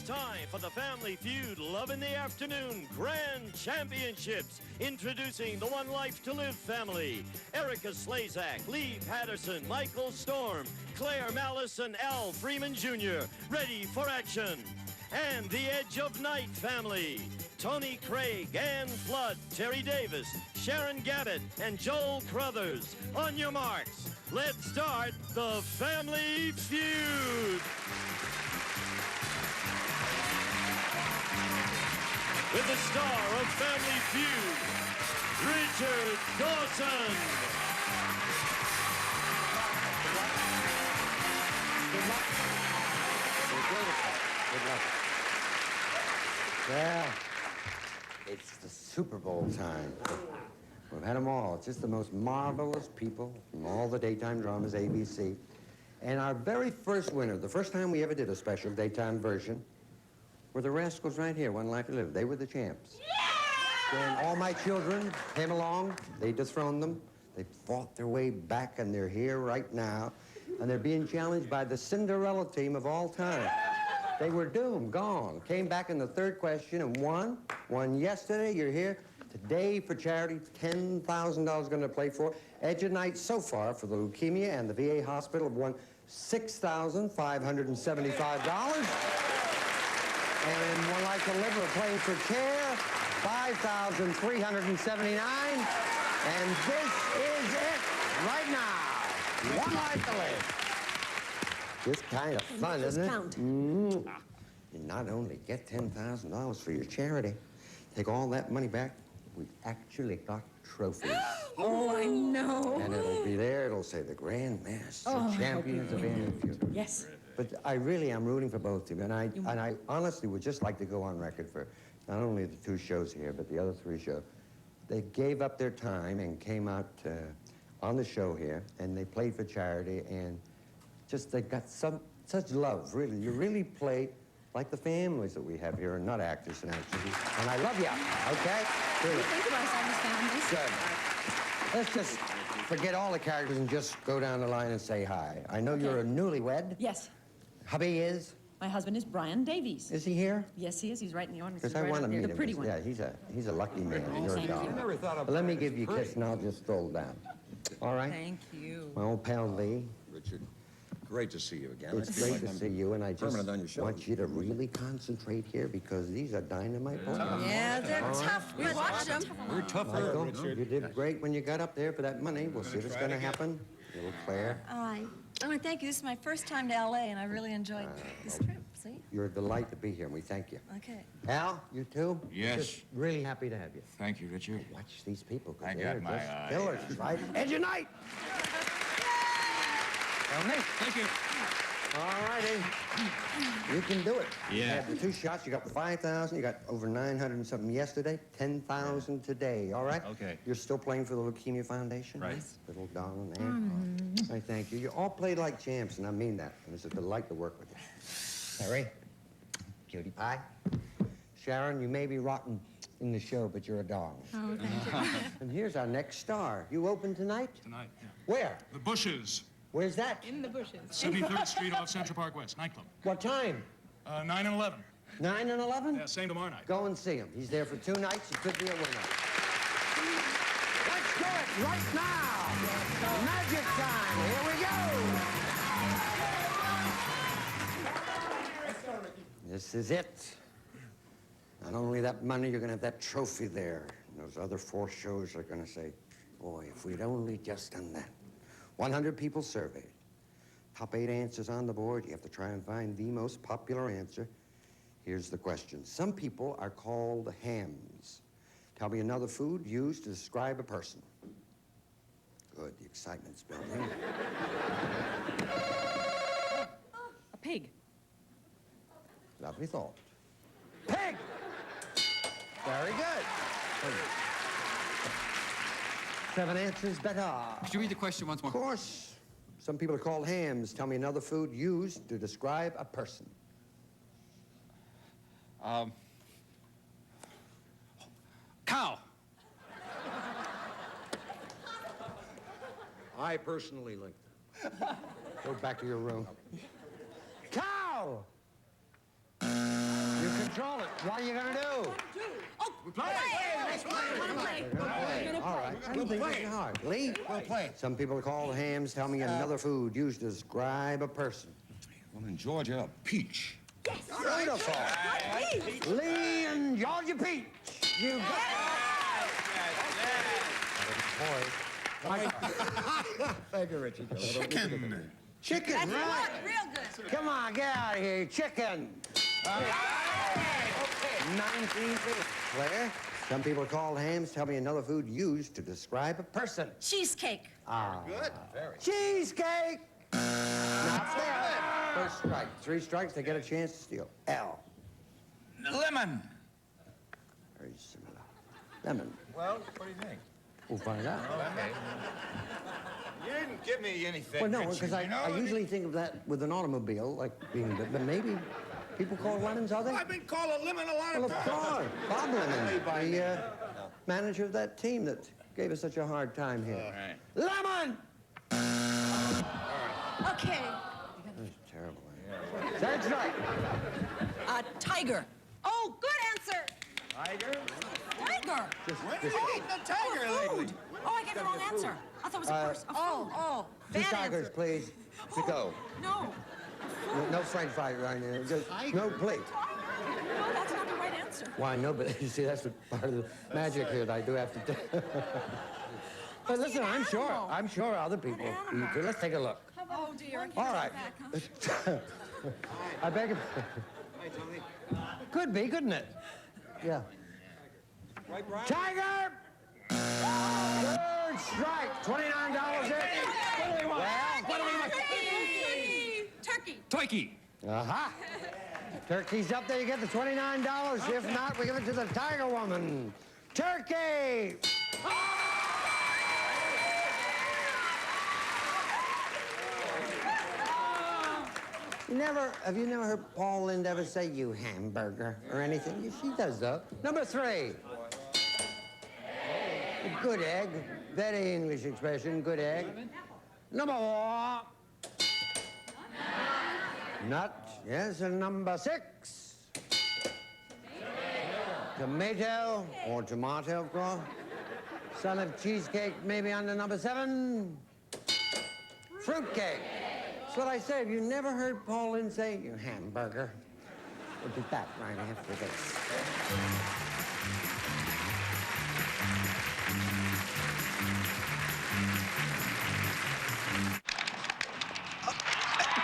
time for the Family Feud Love in the Afternoon Grand Championships. Introducing the One Life to Live family. Erica Slazak, Lee Patterson, Michael Storm, Claire Malice, and Al Freeman Jr. Ready for action. And the Edge of Night family. Tony Craig, Ann Flood, Terry Davis, Sharon Gabbett, and Joel Crothers. On your marks, let's start the Family Feud. With the star of Family Feud, Richard Dawson. Good luck. Well, it's the Super Bowl time. We've had them all. It's just the most marvelous people from all the daytime dramas, ABC. And our very first winner, the first time we ever did a special daytime version, were the Rascals right here, One Life to Live. They were the champs. Yeah! And all my children came along. They dethroned them. They fought their way back, and they're here right now. And they're being challenged by the Cinderella team of all time. They were doomed, gone. Came back in the third question and won. Won yesterday. You're here today for charity. $10,000 going to play for. Edge of Night so far for the leukemia and the VA hospital have won $6,575. And One Life to Live are playing for care, $5,379. And this is it right now. One Life to Live. Just kind of fun, isn't it? You not only get $10,000 for your charity, take all that money back, we've actually got trophies. Oh, I know. And it'll be there. It'll say the Grand Master Champions of Family Feud. Yes. But I really am rooting for both of you. And I honestly would just like to go on record for not only the two shows here, but the other three shows. They gave up their time and came out on the show here, and they played for charity, and just they got such love, really. You really play like the families that we have here, and not actors and actresses. And I love you, okay? We think of ourselves as families. Good. Let's just forget all the characters and just go down the line and say hi. I know you're a newlywed. Yes. Hubby is? My husband is Brian Davies. Is he here? Yes, he is. He's right in the audience. Because I want to meet him. The pretty one. Yeah, he's a lucky man. Oh, You're a thank doll. you. Never thought of But let me give you a kiss, and I'll just stroll down. All right? Thank you. My old pal Lee. Richard, great to see you again. It's great to see you, and I just permanent on your show. want you to really concentrate here because these are dynamite boys. Yeah, they're tough. We watch them. We're tougher, Michael, Richard. you did great when you got up there for that money. We'll see what's going to happen. Little Claire. I want to thank you. This is my first time to L.A., and I really enjoyed this trip. See? You're a delight to be here, and we thank you. Okay. Al, you too? Yes. Just really happy to have you. Thank you, Richard. Watch these people, I because they're got my just eye. killers, right? Edge of Night! Well, Nick. Thank you. All righty. You can do it. Yeah. You had the two shots. You got 5,000. You got over 900 and something yesterday. 10,000 today. All right? Okay. You're still playing for the Leukemia Foundation? Right. Little darling there. I thank you. You all played like champs, and I mean that. And it's a delight to work with you. Harry, cutie pie. Sharon, you may be rotten in the show, but you're a dog. Oh, thank you. And here's our next star. You open tonight? Tonight, yeah. Where? The Bushes, Where's that? In the bushes. 73rd Street off Central Park West, nightclub. What time? 9 and 11. 9 and 11? Yeah, same tomorrow night. Go and see him. He's there for 2 nights. He could be a winner. Let's do it right now. Magic time. Here we go. This is it. Not only that money, you're going to have that trophy there. And those other 4 shows are going to say, boy, if we'd only just done that. 100 people surveyed. Top 8 answers on the board. You have to try and find the most popular answer. Here's the question. Some people are called hams. Tell me another food used to describe a person. Good, the excitement's building. A pig. Lovely thought. Pig! Very good. 7 answers better. Could you read the question once more? Of course. Some people are called hams. Tell me another food used to describe a person. Cow. I personally like that. Go back to your room. Cow! control it. What are you gonna do? Oh, play! Wanna play? All right. I don't think it's hard. Lee? We'll play. Some people call hams. Tell me another food used to describe a person. Well, in Georgia, a peach. Beautiful. Lee and Georgia Peach. You got it. Thank you, Richie. Chicken. Chicken, That's right? good, real good. Come on, get out of here. Chicken. 19 minutes. Claire, some people call hams. Tell me another food used to describe a person. Cheesecake. Good. Very. Cheesecake. Not there. First strike. 3 strikes, they get a chance to steal. L. Lemon. Very similar. Lemon. Well, what do you think? We'll find out. Okay. You didn't give me anything. Well, no, Richie, because you I know? usually think of that with an automobile, like being, but maybe people call lemons, are they? I've been called a lemon a lot Well, of of times. course. Bob Lemon, the manager of that team that gave us such a hard time here. All right. Lemon! Okay. That's terrible. That's right. Tiger. Oh, good answer. Tiger? Tiger. When have you eaten a tiger lately? Oh, I gave the wrong answer. I thought it was a person. Oh, 2 bad tigers, answer. please. To go. No. No French fry right now. Just no plate. No, that's not the right answer. Why, no, but you see, that's what part of the magic here that I do have to do. But listen, I'm sure other people eat it. Let's take a look. Oh, dear. All right. I beg your Hey, Tony. Could be, couldn't it? Yeah. Right, Brian? Tiger! Third strike, $29 in. Well, what do we want? Turkey. Twikey. Aha! Turkey's up there, you get the $29. If not, we give it to the Tiger Woman. Turkey! Have you never heard Paul Lind ever say, you hamburger, or anything? She does, though. Number 3. Good egg. Very English expression, good egg. Number 4. Nut. Yes, and number 6. Tomato, or tomato, of course. Son of cheesecake, maybe under number 7. Fruitcake. That's what I said. Have you never heard Paul Lind say, you hamburger? We'll be back right after this.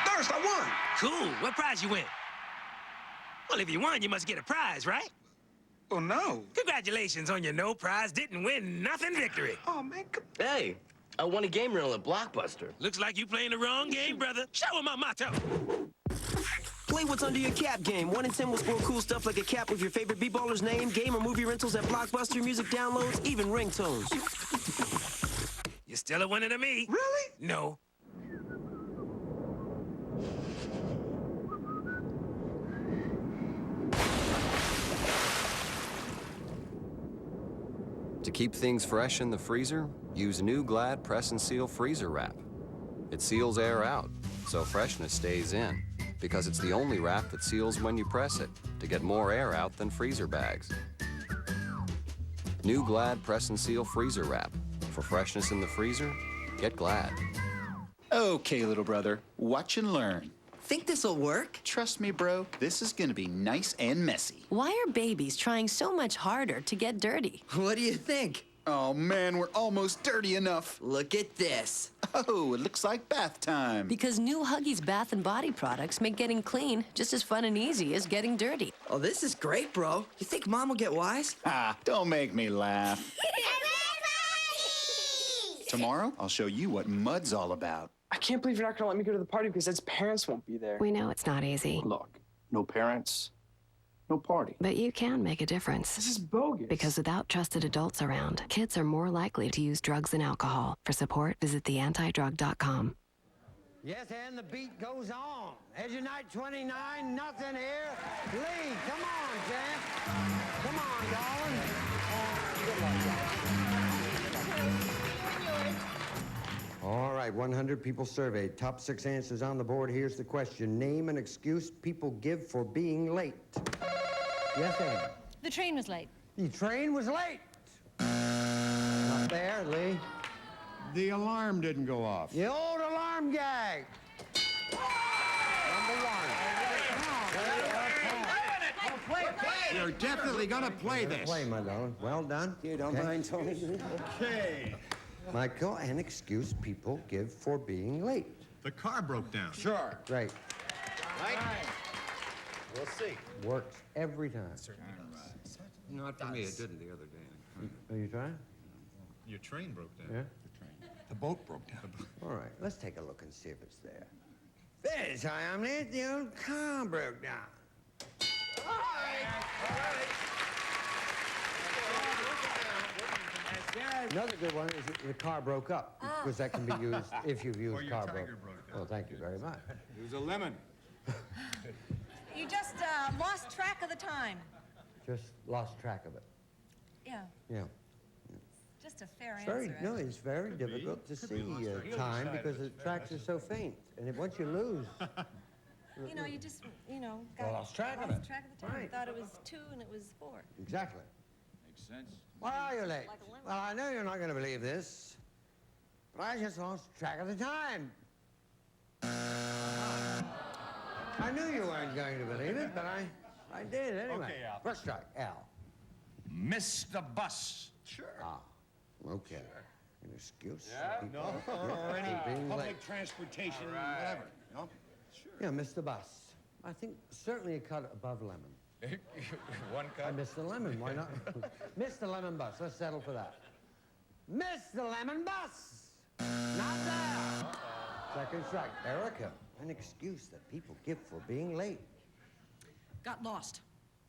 First, I won. Cool. What prize you win? Well, if you won, you must get a prize, right? Oh, no. Congratulations on your no prize, didn't win nothing victory. Oh, man. Hey, I won a game rental at Blockbuster. Looks like you playing the wrong game, brother. Show him my motto. Play what's under your cap game. 1 in 10 will score cool stuff like a cap with your favorite b-baller's name, game or movie rentals at Blockbuster, music downloads, even ringtones. You're still a winner to me. Really? No. To keep things fresh in the freezer, use new Glad Press and Seal Freezer Wrap. It seals air out, so freshness stays in, because it's the only wrap that seals when you press it, to get more air out than freezer bags. New Glad Press and Seal Freezer Wrap. For freshness in the freezer, get Glad. Okay, little brother, watch and learn. Think this'll work? Trust me, bro, this is gonna be nice and messy. Why are babies trying so much harder to get dirty? What do you think? Oh man, we're almost dirty enough. Look at this. Oh, it looks like bath time. Because new Huggies bath and body products make getting clean just as fun and easy as getting dirty. Oh, this is great, bro. You think Mom will get wise? Ah, don't make me laugh. Tomorrow, I'll show you what mud's all about. I can't believe you're not gonna let me go to the party because Ed's parents won't be there. We know it's not easy. Look, no parents, no party. But you can make a difference. This is bogus. Because without trusted adults around, kids are more likely to use drugs and alcohol. For support, visit theantidrug.com. Yes, and the beat goes on. Edge of night 29, nothing here. Lee, come on, champ. Come on, darling. Good luck, guys. All right, 100 people surveyed. Top 6 answers on the board. Here's the question. Name an excuse people give for being late. Yes, Ann. The train was late. The train was late. Not there, Lee. The alarm didn't go off. The old alarm gag. Number one. You're definitely gonna play this. Play, my darling. Well done. You don't mind, Tony? Okay. Michael, an excuse people give for being late. The car broke down. Sure. Great. Right? We'll see. Works every time. Not for me, it didn't the other day. Are you trying? Your train broke down. Yeah? The boat broke down. All right, let's take a look and see if it's there. There's how I'm late. The old car broke down. Another good one is the car broke up, because that can be used if you've used Or your car tiger broke. broke down. Well, thank you very much. It was a lemon. You just lost track of the time. Just lost track of it. Yeah, Yeah. just a fair Very, answer. no, it's very difficult to see time because the tracks are so faint. And if once you lose, You know, you just, got Lost track of lost it. track of the time. Right. Thought it was 2 and it was 4. exactly. Makes sense. Why are you late? Like a lemon. Well, I know you're not going to believe this, but I just lost track of the time. I knew you weren't going to believe it, but I did anyway. Okay, Al. First strike, Al. Missed the bus. Sure. Ah, okay. An excuse. Yeah? for No. people Or any for being public late. transportation, whatever. No? Yeah, missed the bus. I think certainly a cut above lemon. One I missed the lemon, why not? Missed the lemon bus, let's settle for that. Missed the lemon bus! Not there! Second strike, Erica. An excuse that people give for being late. Got lost.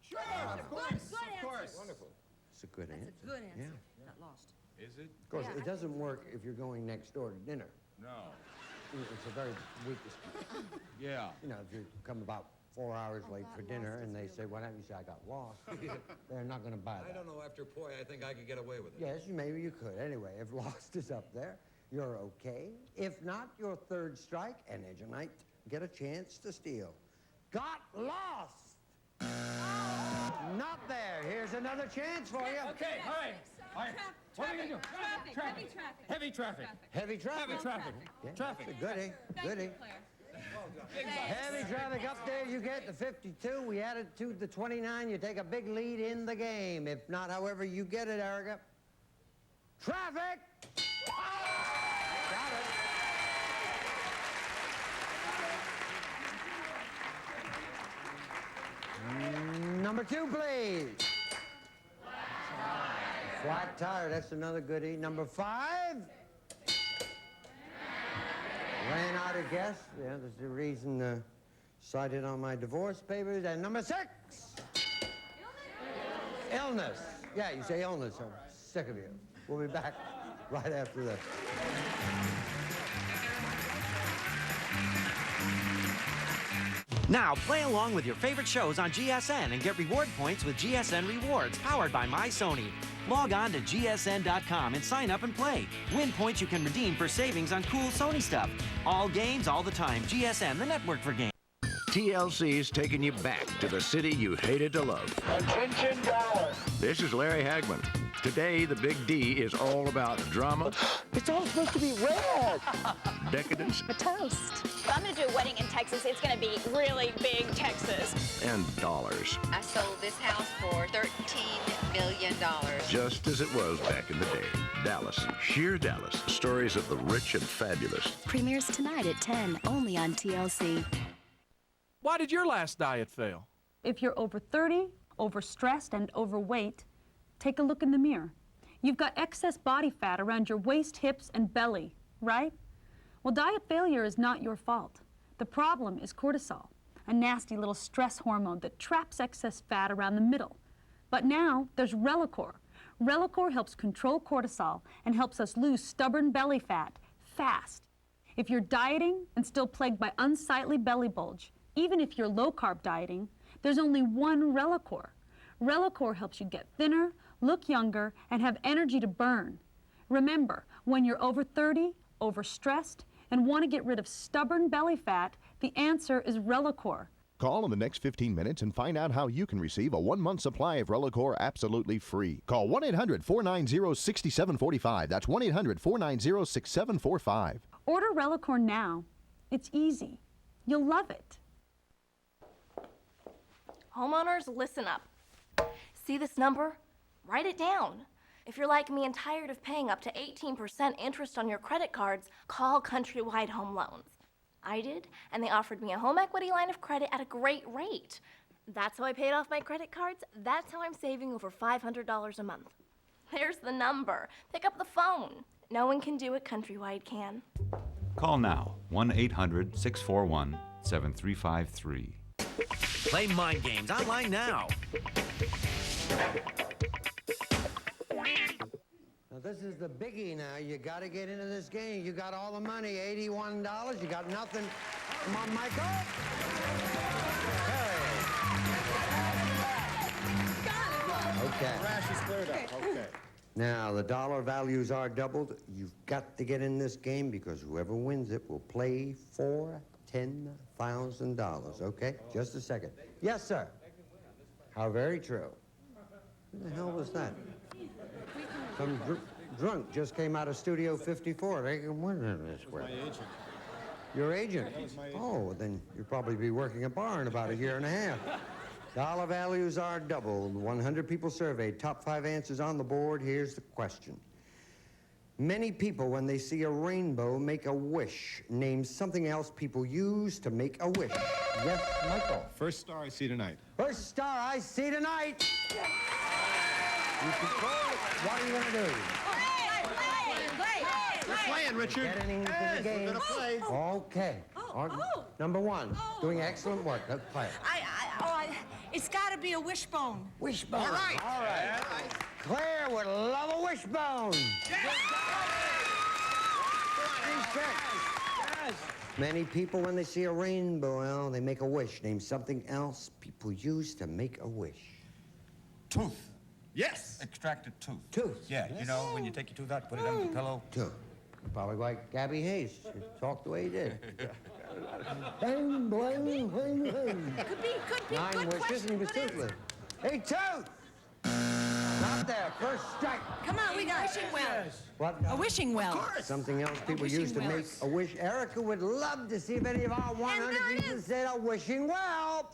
Sure, of course. Good Of course. answer. Wonderful. It's a good That's answer. a good answer. Yeah. Got lost. Is it? Of course, Yeah, it doesn't work if you're going next door to dinner. No. It's a very weak excuse. Yeah. You know, if you come about 4 hours late for dinner and they say, what happened? You say, I got lost. They're not going to buy that. I don't know, after Poi, I think I could get away with it. Yes, maybe you could. Anyway, if lost is up there, you're okay. If not, your third strike, and as you might get a chance to steal. Got lost! Not there. Here's another chance for you. Okay, all right. All right. What are we gonna do? Traffic. Heavy traffic. Heavy traffic. Heavy traffic. Yeah, Traffic. that's a goodie. Goodie. Heavy traffic up there, you get the 52. We added to the 29. You take a big lead in the game. If not, however, you get it, Erica. Traffic! Got it. Number 2, please. Flat tire, that's another goodie. Number 5. Ran out of gas. Yeah, that's the reason cited on my divorce papers. And number 6. Illness. Yeah, you say illness. I'm sick of you. We'll be back right after this. Now, play along with your favorite shows on GSN and get reward points with GSN Rewards, powered by MySony. Log on to gsn.com and sign up and play. Win points you can redeem for savings on cool Sony stuff. All games, all the time. GSN, the network for games. TLC's taking you back to the city you hated to love. Attention, Dallas. This is Larry Hagman. Today, the Big D is all about drama. It's all supposed to be red. Decadence. A toast. If I'm going to do a wedding in Texas, it's going to be really big Texas. And dollars. I sold this house for $13 million. Just as it was back in the day. Dallas. Sheer Dallas. Stories of the rich and fabulous. Premieres tonight at 10, only on TLC. Why did your last diet fail? If you're over 30, overstressed, and overweight, take a look in the mirror. You've got excess body fat around your waist, hips, and belly, right? Well, diet failure is not your fault. The problem is cortisol, a nasty little stress hormone that traps excess fat around the middle. But now there's Relacor. Relacor helps control cortisol and helps us lose stubborn belly fat fast. If you're dieting and still plagued by unsightly belly bulge, even if you're low-carb dieting, there's only one Relacor. Relacor helps you get thinner, look younger, and have energy to burn. Remember, when you're over 30, overstressed, and want to get rid of stubborn belly fat, the answer is Relacor. Call in the next 15 minutes and find out how you can receive a 1-month supply of Relicor absolutely free. Call 1-800-490-6745. That's 1-800-490-6745. Order Relicor now. It's easy. You'll love it. Homeowners, listen up. See this number? Write it down. If you're like me and tired of paying up to 18% interest on your credit cards, call Countrywide Home Loans. I did, and they offered me a home equity line of credit at a great rate. That's how I paid off my credit cards. That's how I'm saving over $500 a month. There's the number. Pick up the phone. No one can do what Countrywide can. Call now, 1-800-641-7353. Play mind games online now. Now, this is the biggie now. You got to get into this game. You got all the money, $81. You got nothing. Come on, Michael. Okay. Crash is cleared up. Okay. Now, the dollar values are doubled. You've got to get in this game because whoever wins it will play for $10,000, okay? Just a second. Yes, sir. How very true. Who the hell was that? Some drunk just came out of Studio 54. They can win in this way. My agent. Your agent? That was my agent. Oh, then you'll probably be working a bar in about a year and a half. Dollar values are doubled. 100 people surveyed. Top 5 answers on the board. Here's the question. Many people, when they see a rainbow, make a wish. Name something else people use to make a wish. Yes, Michael. First star I see tonight. First star I see tonight. You control it. What are you going to do? We're playing, Richard. Getting into the game. We're gonna play. Okay. Number 1. Doing excellent work. Let's play. It's got to be a wishbone. Wishbone. All right. All right. Claire would love a wishbone. Many people, when they see a rainbow, well, they make a wish. Name something else people use to make a wish. Tooth. Yes. Extracted tooth. Tooth. Yeah, you know, when you take your tooth out, put it under the pillow. Tooth. Probably like Gabby Hayes. She talked the way he did. Bang, bang, bang, bang. Could be 9 good wishes question. and he was toothless. Hey, Tooth! Not there. First strike. Come on, we got wishing well. What? A wishing well. Something else people wishing use to well. make a wish. Erica would love to see if any of our 100 people said a wishing well.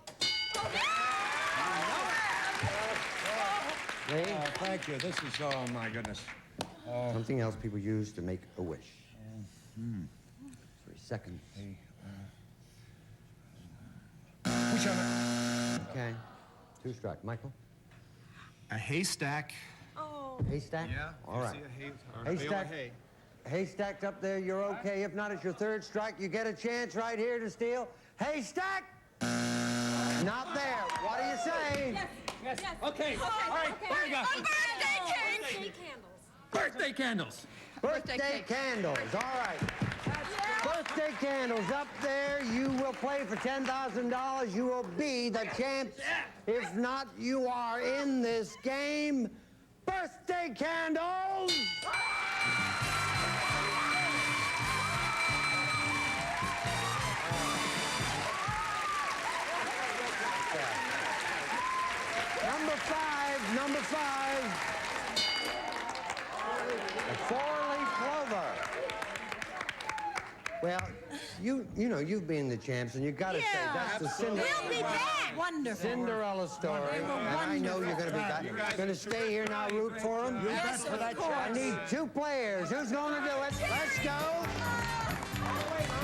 See? Oh, thank you. This is, oh, my goodness. Something else people use to make a wish. 3 seconds. Wish on it. Okay. 2 strike. Michael? A haystack. Haystack? Yeah. All right. See a hay, or Haystack. hay. Haystack's up there. You're okay. If not, it's your 3rd strike. You get a chance right here to steal. Haystack? Not there. What do you say? Yes. Okay. All right. Here we go. Birthday candles. Birthday candles. All right. Birthday candles up there. You will play for $10,000. You will be the champs. If not, you are in this game. Birthday candles. Number five. A 4-leaf clover. Well, you know, you've been the champs, and you got to say that's the Cinderella story. And I know you're going to be going to stay here now, root for them. Yes, of course. I need 2 players. Who's going to do it? Let's go.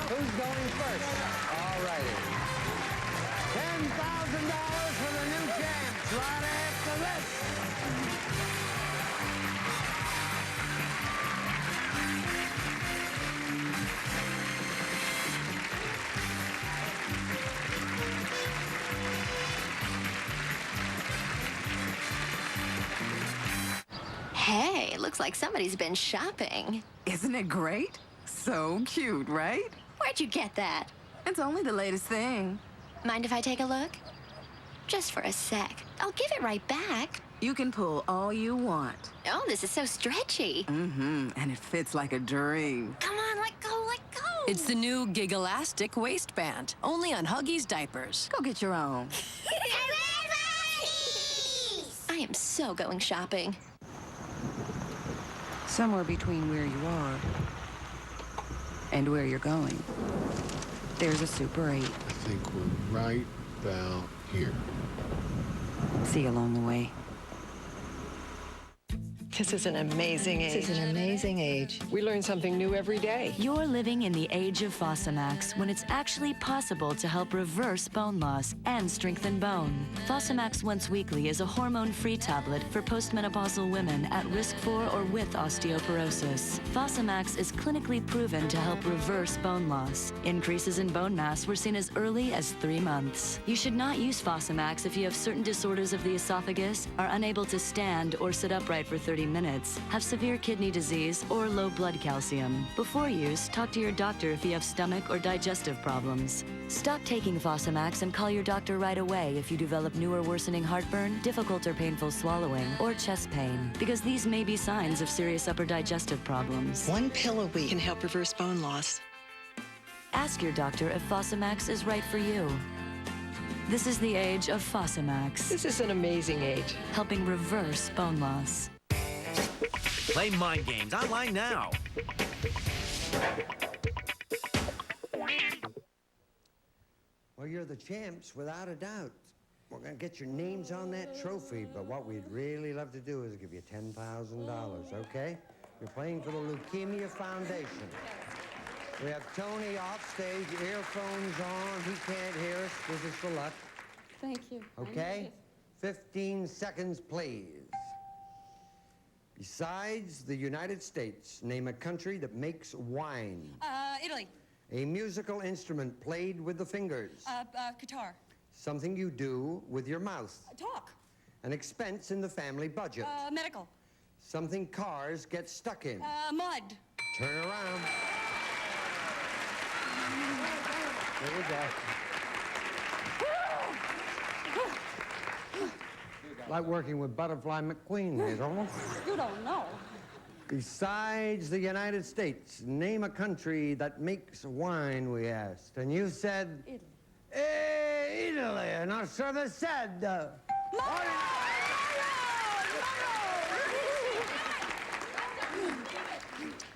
Who's going first? All righty. $10,000 for the new champs right after this. Hey, looks like somebody's been shopping. Isn't it great? So cute, right? Where'd you get that? It's only the latest thing. Mind if I take a look? Just for a sec. I'll give it right back. You can pull all you want. Oh, this is so stretchy. And it fits like a dream. Come on, let go, let go. It's the new Gigalastic waistband, only on Huggies diapers. Go get your own. I am so going shopping. Somewhere between where you are and where you're going, there's a Super 8. I think we're right about here. See you along the way. This is an amazing age. This is an amazing age. We learn something new every day. You're living in the age of Fosamax, when it's actually possible to help reverse bone loss and strengthen bone. Fosamax Once Weekly is a hormone-free tablet for postmenopausal women at risk for or with osteoporosis. Fosamax is clinically proven to help reverse bone loss. Increases in bone mass were seen as early as 3 months. You should not use Fosamax if you have certain disorders of the esophagus, are unable to stand or sit upright for 30 minutes, have severe kidney disease, or low blood calcium. Before use, talk to your doctor if you have stomach or digestive problems. Stop taking Fosamax and call your doctor right away if you develop new or worsening heartburn, difficult or painful swallowing, or chest pain, because these may be signs of serious upper digestive problems. 1 pill a week can help reverse bone loss. Ask your doctor if Fosamax is right for you. This is the age of Fosamax. This is an amazing age. Helping reverse bone loss. Play mind games online now. Well, you're the champs, without a doubt. We're going to get your names on that trophy, but what we'd really love to do is give you $10,000, okay? You're playing for the Leukemia Foundation. We have Tony off stage, earphones on. He can't hear us. This is for luck. Thank you. Okay? 15 seconds, please. Besides the United States, name a country that makes wine. Italy. A musical instrument played with the fingers. Qatar. Something you do with your mouth. Talk. An expense in the family budget. Medical. Something cars get stuck in. Mud. Turn around. There we go. Like working with Butterfly McQueen, you know? You don't know. Besides the United States, name a country that makes wine, we asked. And you said... Italy. Italy. And our service said...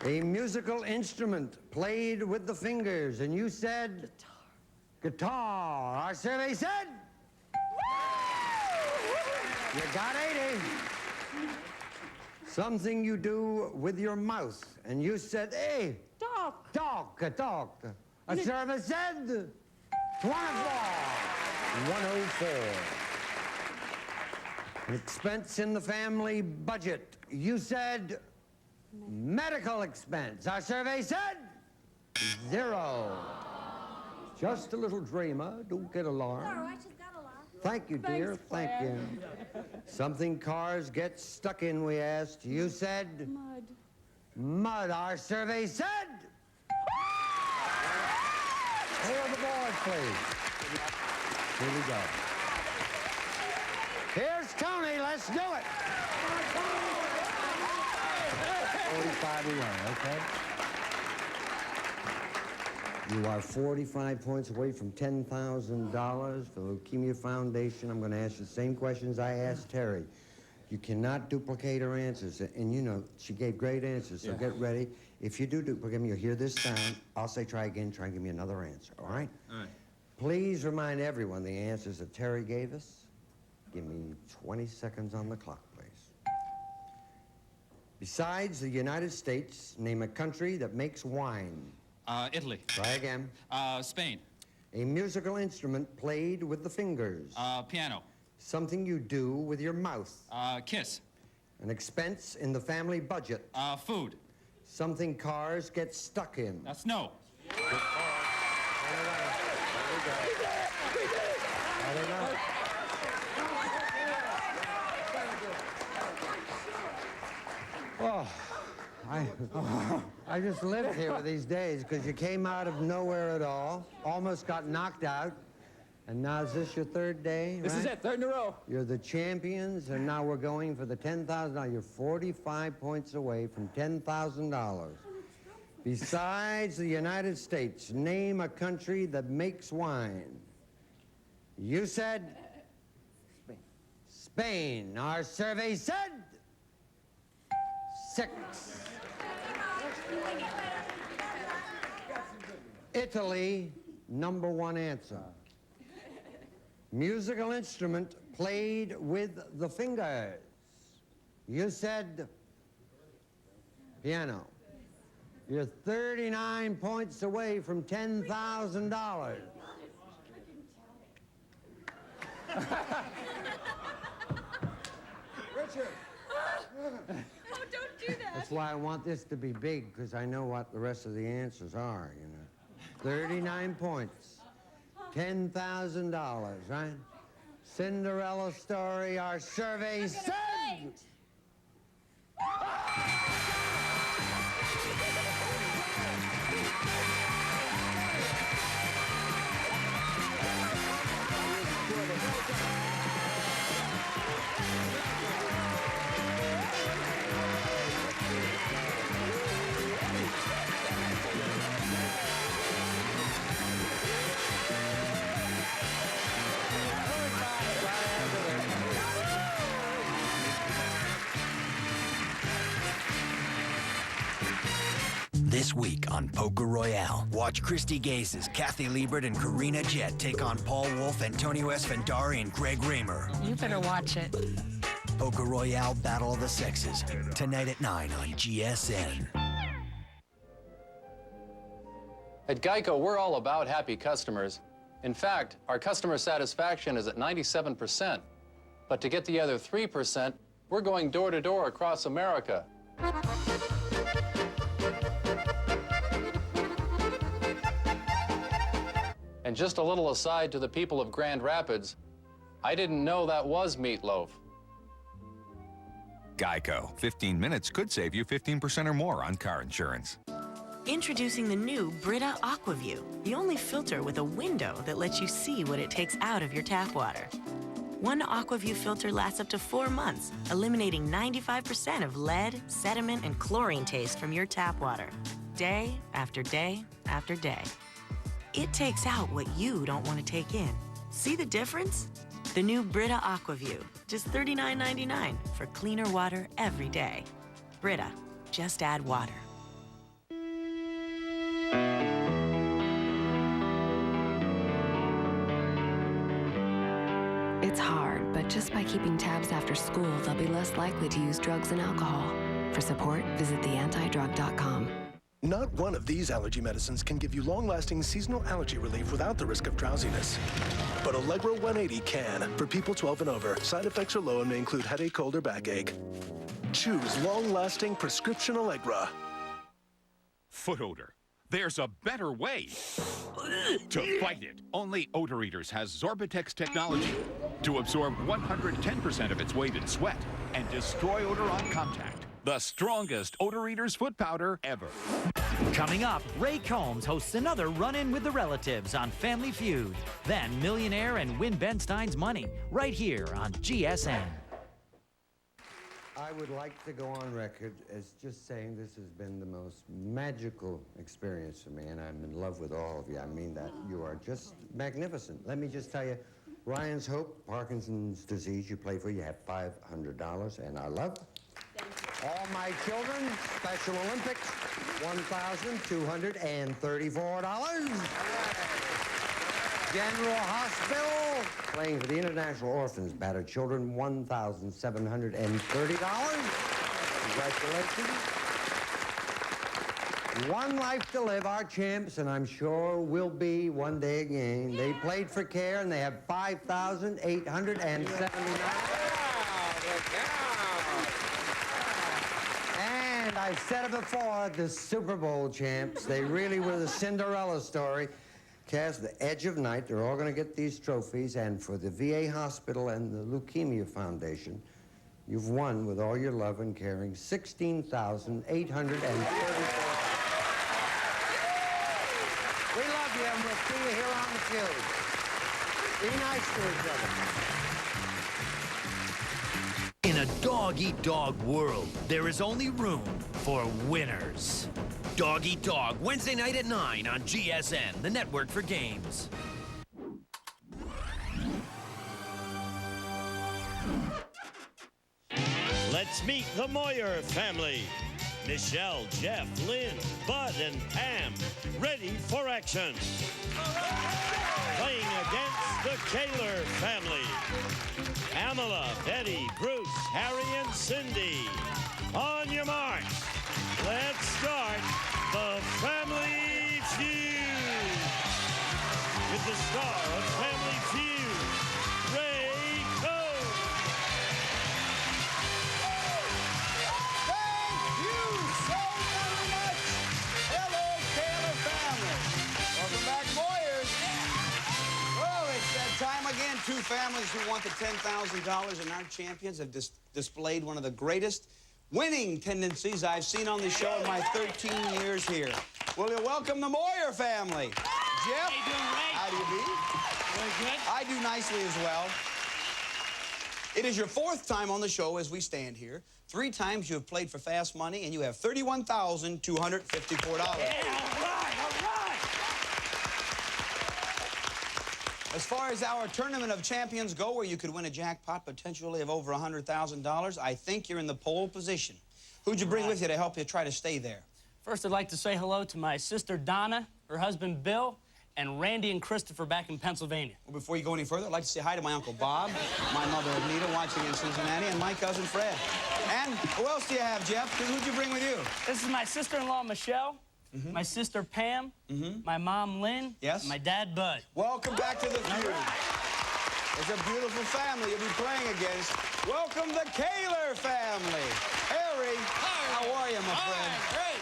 A musical instrument played with the fingers. And you said... Guitar. Our survey said... You got 80. Something you do with your mouth. And you said, hey. Talk. Talk. A service said 24. 104. An expense in the family budget. You said medical expense. Our survey said 0. Just a little dreamer. Don't get alarmed. All right, she's got a lot. Thank you, dear. Thanks, Thank you. Something cars get stuck in, we asked. You said? Mud. Mud. Our survey said? Clear the board, please. Here we go. Here's Tony. Let's do it. 45 away, okay? You are 45 points away from $10,000 for the Leukemia Foundation. I'm going to ask you the same questions I asked Terry. You cannot duplicate her answers. And you know, she gave great answers, so get ready. If you do duplicate them, you'll hear this sound. I'll say try again, try and give me another answer, all right? All right. Please remind everyone the answers that Terry gave us. Give me 20 seconds on the clock, please. Besides the United States, name a country that makes wine. Italy. Try again. Spain. A musical instrument played with the fingers. Piano. Something you do with your mouth. Kiss. An expense in the family budget. Food. Something cars get stuck in. Snow. Oh, I just lived here these days because you came out of nowhere at all, almost got knocked out, and now is this your third day? This is it, third in a row. You're the champions, and now we're going for the $10,000. Now you're 45 points away from $10,000. Besides the United States, name a country that makes wine. You said? Spain. Our survey said 6. Italy, number 1 answer. Musical instrument played with the fingers. You said piano. You're 39 points away from $10,000. Richard! Oh, don't do that. That's why I want this to be big, because I know what the rest of the answers are, you know. 39 points. $10,000, right? Cinderella story, our survey said... This week on Poker Royale, watch Christy Gazes, Kathy Liebert, and Karina Jett take on Paul Wolf, Antonio Esfandari, and Greg Raymer. You better watch it. Poker Royale Battle of the Sexes, tonight at 9 on GSN. At Geico, we're all about happy customers. In fact, our customer satisfaction is at 97%. But to get the other 3%, we're going door to door across America. And just a little aside to the people of Grand Rapids, I didn't know that was meatloaf. Geico. 15 minutes could save you 15% or more on car insurance. Introducing the new Brita AquaView, the only filter with a window that lets you see what it takes out of your tap water. One AquaView filter lasts up to 4 months, eliminating 95% of lead, sediment, and chlorine taste from your tap water, day after day after day. It takes out what you don't want to take in. See the difference? The new Brita AquaView, just $39.99 for cleaner water every day. Brita, just add water. It's hard, but just by keeping tabs after school, they'll be less likely to use drugs and alcohol. For support, visit theantidrug.com. Not one of these allergy medicines can give you long-lasting seasonal allergy relief without the risk of drowsiness. But Allegro 180 can. For people 12 and over, side effects are low and may include headache, cold, or backache. Choose long-lasting prescription Allegra. Foot odor. There's a better way to fight it. Only Odor Eaters has Zorbatex technology to absorb 110% of its weight in sweat and destroy odor on contact. The strongest Odor Eaters foot powder ever. Coming up, Ray Combs hosts another run-in with the relatives on Family Feud. Then Millionaire and Win Ben Stein's Money, right here on GSN. I would like to go on record as just saying this has been the most magical experience for me, and I'm in love with all of you. I mean that. You are just magnificent. Let me just tell you, Ryan's Hope, Parkinson's disease you play for, you have $500, and I love all my children, Special Olympics, $1,234. General Hospital, playing for the International Orphans Battered Children, $1,730. Congratulations. One Life to Live, our champs, and I'm sure will be one day again. They played for CARE, and they have $5,879. And I've said it before, the Super Bowl champs, they really were the Cinderella story. Cast the edge of night, they're all going to get these trophies, and for the VA Hospital and the Leukemia Foundation, you've won with all your love and caring, $16,834. We love you, and we'll see you here on the Feud. Be nice to each other. In a dog-eat-dog world, there is only room for winners. Dog Eat Dog, Wednesday night at 9 on GSN, the network for games. Let's meet the Moyer family. Michelle, Jeff, Lynn, Bud, and Pam, ready for action. Playing against the Kaylor family. Pamela, Betty, Bruce, Harry, and Cindy. On your marks, let's start the Family Feud. With the star of Family Feud, Ray Combs. Thank you so very much. Hello, Kaylor family. Welcome back, Moyers. Well, it's that time again. Two families who want the $10,000, and our champions have displayed one of the greatest winning tendencies I've seen on the show in my 13 years here. Will you welcome the Moyer family? Jeff? How you doing, Ray? How do you be? Very good. I do nicely as well. It is your fourth time on the show as we stand here. 3 times you have played for fast money, and you have $31,254. Yeah, all right, all right. As far as our Tournament of Champions go, where you could win a jackpot potentially of over $100,000, I think you're in the pole position. Who'd you bring with you to help you try to stay there? First, I'd like to say hello to my sister Donna, her husband Bill, and Randy and Christopher back in Pennsylvania. Well, before you go any further, I'd like to say hi to my Uncle Bob, my mother Anita, watching in Cincinnati, and my cousin Fred. And who else do you have, Jeff? Who'd you bring with you? This is my sister-in-law Michelle, my sister Pam, my mom Lynn, Yes? and my dad Bud. Welcome back to the feud. It's a beautiful family you'll be playing against. Welcome the Kaylor family. Harry, how are you, my friend? Great.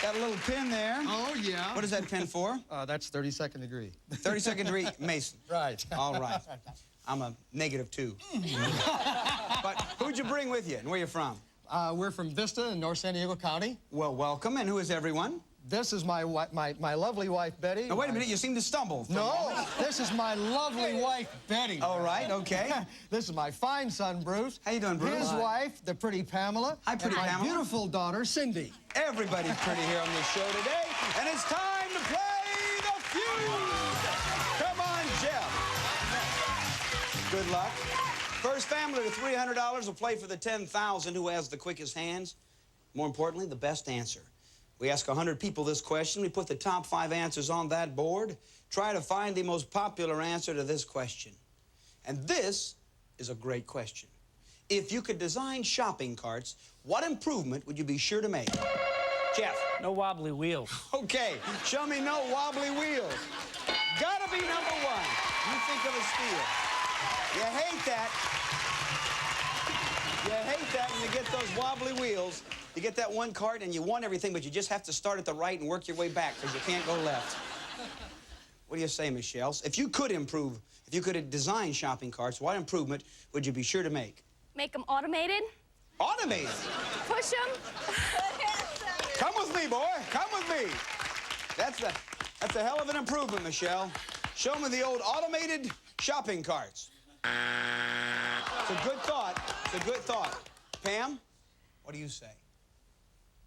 Got a little pin there. Oh, yeah. What is that pin for? That's 32nd degree. 32nd degree Mason. Right. All right. I'm a -2. But who'd you bring with you, and where you from? We're from Vista in North San Diego County. Well, welcome. And who is everyone? This is my lovely wife, Betty. Now, wait a minute. You seem to stumble. No, this is my lovely wife, Betty. All right, okay. This is my fine son, Bruce. How you doing, Bruce? His wife, the pretty Pamela. Hi, pretty and my Pamela. beautiful daughter, Cindy. Everybody's pretty here on this show today, and it's time to play the feud. Come on, Jeff. Good luck. First family with $300 will play for the $10,000. Who has the quickest hands? More importantly, the best answer. We ask 100 people this question. We put the top 5 answers on that board. Try to find the most popular answer to this question. And this is a great question. If you could design shopping carts, what improvement would you be sure to make? Jeff. No wobbly wheels. Okay, show me no wobbly wheels. Gotta be number 1. You think of a steal. You hate that. You hate that when you get those wobbly wheels. You get that one cart and you want everything, but you just have to start at the right and work your way back because you can't go left. What do you say, Michelle? If you could design shopping carts, what improvement would you be sure to make? Make them automated. Automated? Push them. Come with me, boy. Come with me. That's a hell of an improvement, Michelle. Show me the old automated shopping carts. It's a good thought. It's a good thought. Pam, what do you say?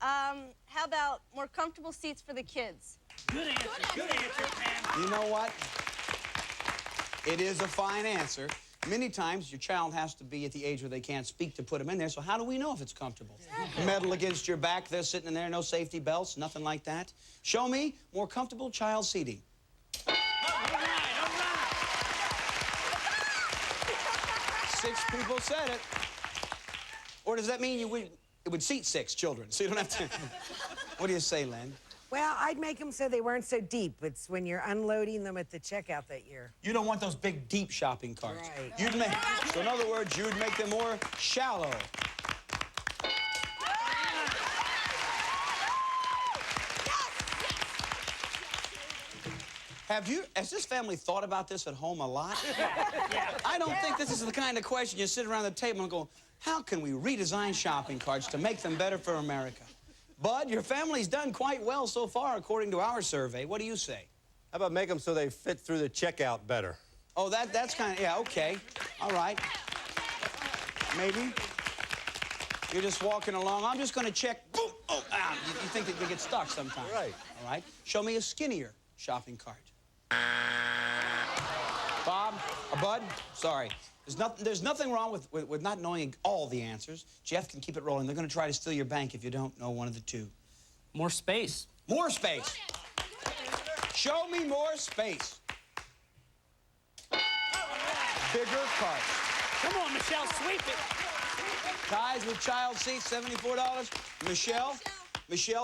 How about more comfortable seats for the kids? Good answer. Good answer, Pam. You know what? It is a fine answer. Many times your child has to be at the age where they can't speak to put them in there, so how do we know if it's comfortable? Metal against your back, they're sitting in there, no safety belts, nothing like that. Show me more comfortable child seating. All right, all right. 6 people said it. Or does that mean it would seat 6 children, so you don't have to... What do you say, Len? Well, I'd make them so they weren't so deep. It's when you're unloading them at the checkout that year. You don't want those big, deep shopping carts. Right. You'd make... So in other words, you'd make them more shallow. Has this family thought about this at home a lot? I don't think this is the kind of question you sit around the table and go, how can we redesign shopping carts to make them better for America? Bud, your family's done quite well so far, according to our survey. What do you say? How about make them so they fit through the checkout better? Oh, that's kind of, yeah, okay. All right. Maybe. You're just walking along. I'm just going to check. Boom! Oh, ah. You think that they get stuck sometimes. Right. All right. Show me a skinnier shopping cart. Bob, Bud, sorry. There's nothing wrong with not knowing all the answers. Jeff can keep it rolling. They're going to try to steal your bank if you don't know one of the two. More space. More space. Show me more space. Bigger carts. Come on, Michelle, sweep it. Ties with child seats, $74. Michelle,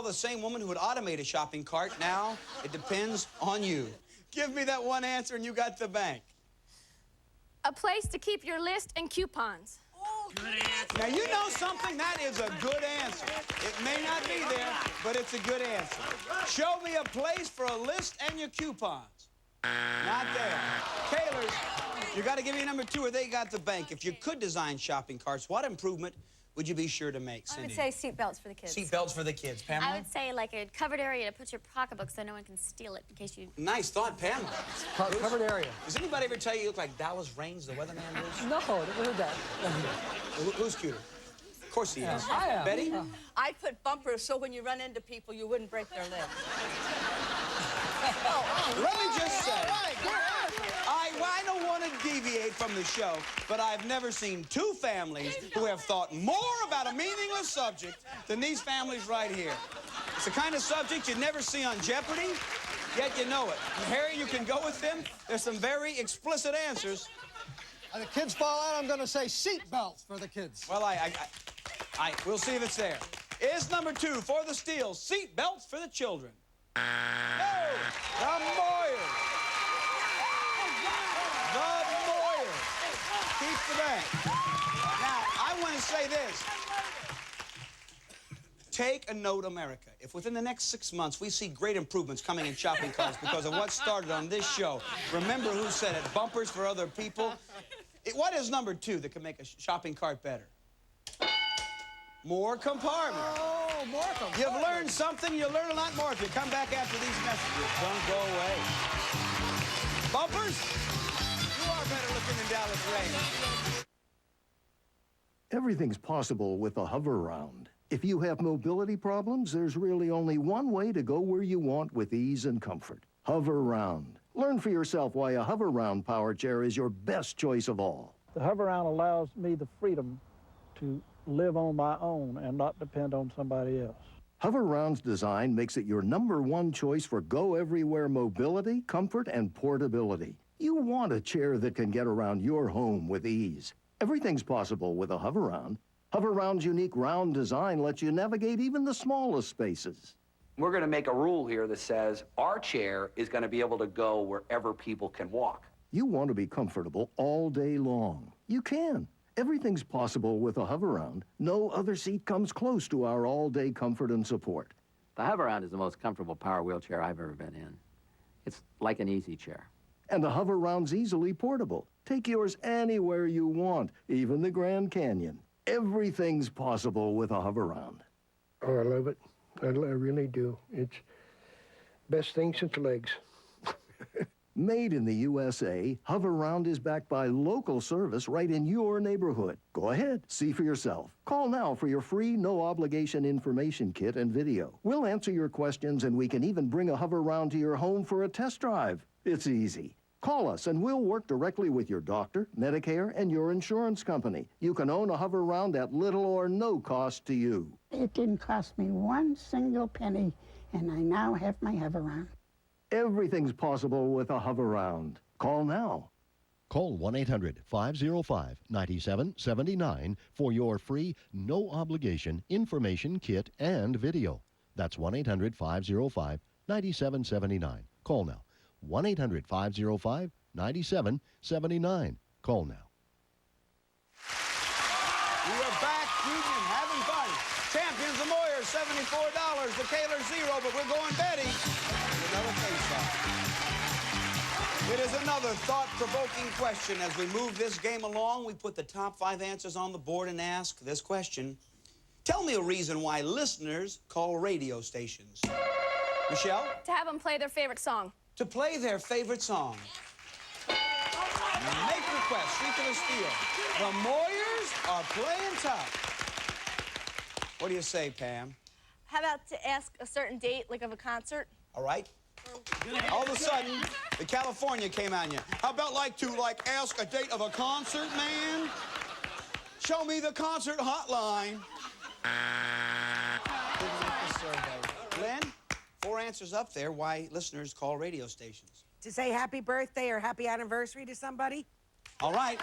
the same woman who would automate a shopping cart. Now it depends on you. Give me that one answer and you got the bank. A place to keep your list and coupons. Good answer. Now, you know something? That is a good answer. It may not be there, but it's a good answer. Show me a place for a list and your coupons. Not there. Kaylor's, you got to give me number 2 or they got the bank. If you could design shopping carts, what improvement would you be sure to make, Cindy? I would say seat belts for the kids. Seat belts for the kids. Pamela? I would say like a covered area to put your pocketbook so no one can steal it in case you... Nice thought, Pamela. Covered area. Does anybody ever tell you look like Dallas Raines, the weatherman, Bruce? No, never heard that. Who's cuter? Of course he is. I am. Betty? I'd put bumpers so when you run into people, you wouldn't break their legs. Let me just say, I don't want to deviate from the show, but I've never seen 2 families who have thought more about a meaningless subject than these families right here. It's the kind of subject you'd never see on Jeopardy, yet you know it. And Harry, you can go with them. There's some very explicit answers. The kids fall out, I'm going to say seat belts for the kids. Well, we'll see if it's there. Is number 2 for the steal, seat belts for the children. Oh, the Moyer. The Moyer. Keep the bank. Now, I want to say this. Take a note, America. If within the next 6 months we see great improvements coming in shopping carts because of what started on this show, remember who said it, bumpers for other people. What is number 2 that can make a shopping cart better? More compartments. Oh, more compartments. You've learned something. You'll learn a lot more if you come back after these messages. Don't go away. Bumpers, you are better looking than Dallas Raines. Everything's possible with a Hover-Round. If you have mobility problems, there's really only one way to go where you want with ease and comfort. Hover-Round. Learn for yourself why a Hover-Round power chair is your best choice of all. The Hover-Round allows me the freedom to live on my own and not depend on somebody else. Hover-Round's design makes it your #1 choice for go-everywhere mobility, comfort, and portability. You want a chair that can get around your home with ease. Everything's possible with a Hover-Round. Hover-Round's unique round design lets you navigate even the smallest spaces. We're going to make a rule here that says our chair is going to be able to go wherever people can walk. You want to be comfortable all day long. You can. Everything's possible with a Hover-Round. No other seat comes close to our all-day comfort and support. The Hover-Round is the most comfortable power wheelchair I've ever been in. It's like an easy chair. And the Hover-Round's easily portable. Take yours anywhere you want, even the Grand Canyon. Everything's possible with a Hover-Round. Oh, I love it. I really do. It's best thing since legs. Made in the USA, Hover-Round is backed by local service right in your neighborhood. Go ahead, see for yourself. Call now for your free, no-obligation information kit and video. We'll answer your questions, and we can even bring a Hover-Round to your home for a test drive. It's easy. Call us, and we'll work directly with your doctor, Medicare, and your insurance company. You can own a Hover-Round at little or no cost to you. It didn't cost me one single penny, and I now have my Hover-Round. Everything's possible with a Hover-Round. Call now. Call 1-800-505-9779 for your free, no-obligation information kit and video. That's 1-800-505-9779. Call now. 1-800-505-9779. Call now. We are back, Feud-One, having fun. Champions, the Moyer, $74. The Kaylor, $0, but we're going Betty. Another face-off. It is another thought-provoking question. As we move this game along, we put the top 5 answers on the board and ask this question. Tell me a reason why listeners call radio stations. Michelle? To have them play their favorite song. To play their favorite song. Make requests, street to the steal. The Moyers are playing tough. What do you say, Pam? How about to ask a certain date, like of a concert? All right. All of a sudden, the California came on you. How about ask a date of a concert, man? Show me the concert hotline. Lynn, 4 answers up there why listeners call radio stations. To say happy birthday or happy anniversary to somebody? All right.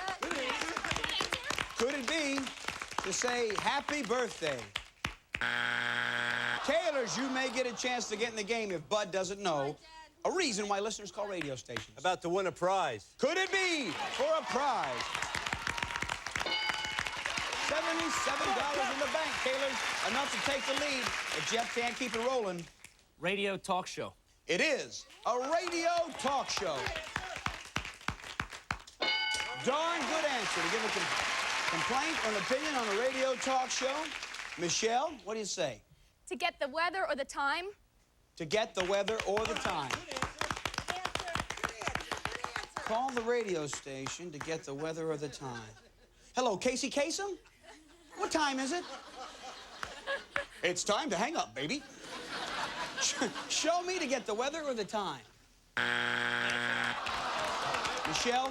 Could it be to say happy birthday? Kaylors, you may get a chance to get in the game if Bud doesn't know a reason why listeners call radio stations. About to win a prize. Could it be for a prize? $77 in the bank, Kaylors. Enough to take the lead, but Jeff can't keep it rolling. Radio talk show. It is a radio talk show. Darn good answer to give a complaint or an opinion on a radio talk show. Michelle, what do you say? To get the weather or the time? To get the weather or the time. Call the radio station to get the weather or the time. Hello, Casey Kasem? What time is it? It's time to hang up, baby. Show me to get the weather or the time. Michelle,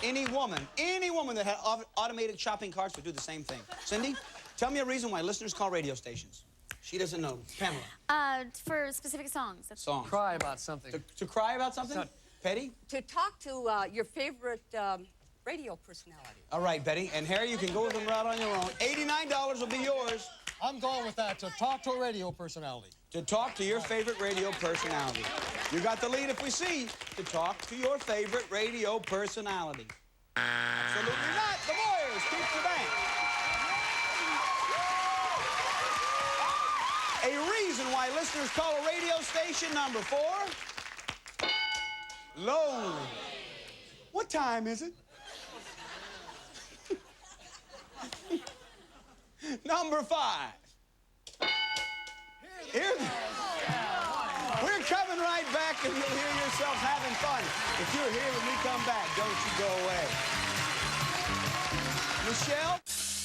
any woman that had automated shopping carts would do the same thing. Cindy, tell me a reason why listeners call radio stations. She doesn't know. Pamela. For specific songs. Songs. Cry about something. To cry about something? Petty? To talk to your favorite radio personality. All right, Betty. And Harry, you can go with them right on your own. $89 will be yours. I'm going with that, to talk to a radio personality. To talk to your favorite radio personality. You got the lead if we see. To talk to your favorite radio personality. Absolutely not. The Moyers keep the bank. A reason why listeners call a radio station, number 4. Lonely. What time is it? Number 5. We're coming right back and you'll hear yourselves having fun. If you're here when we come back, don't you go away. Michelle?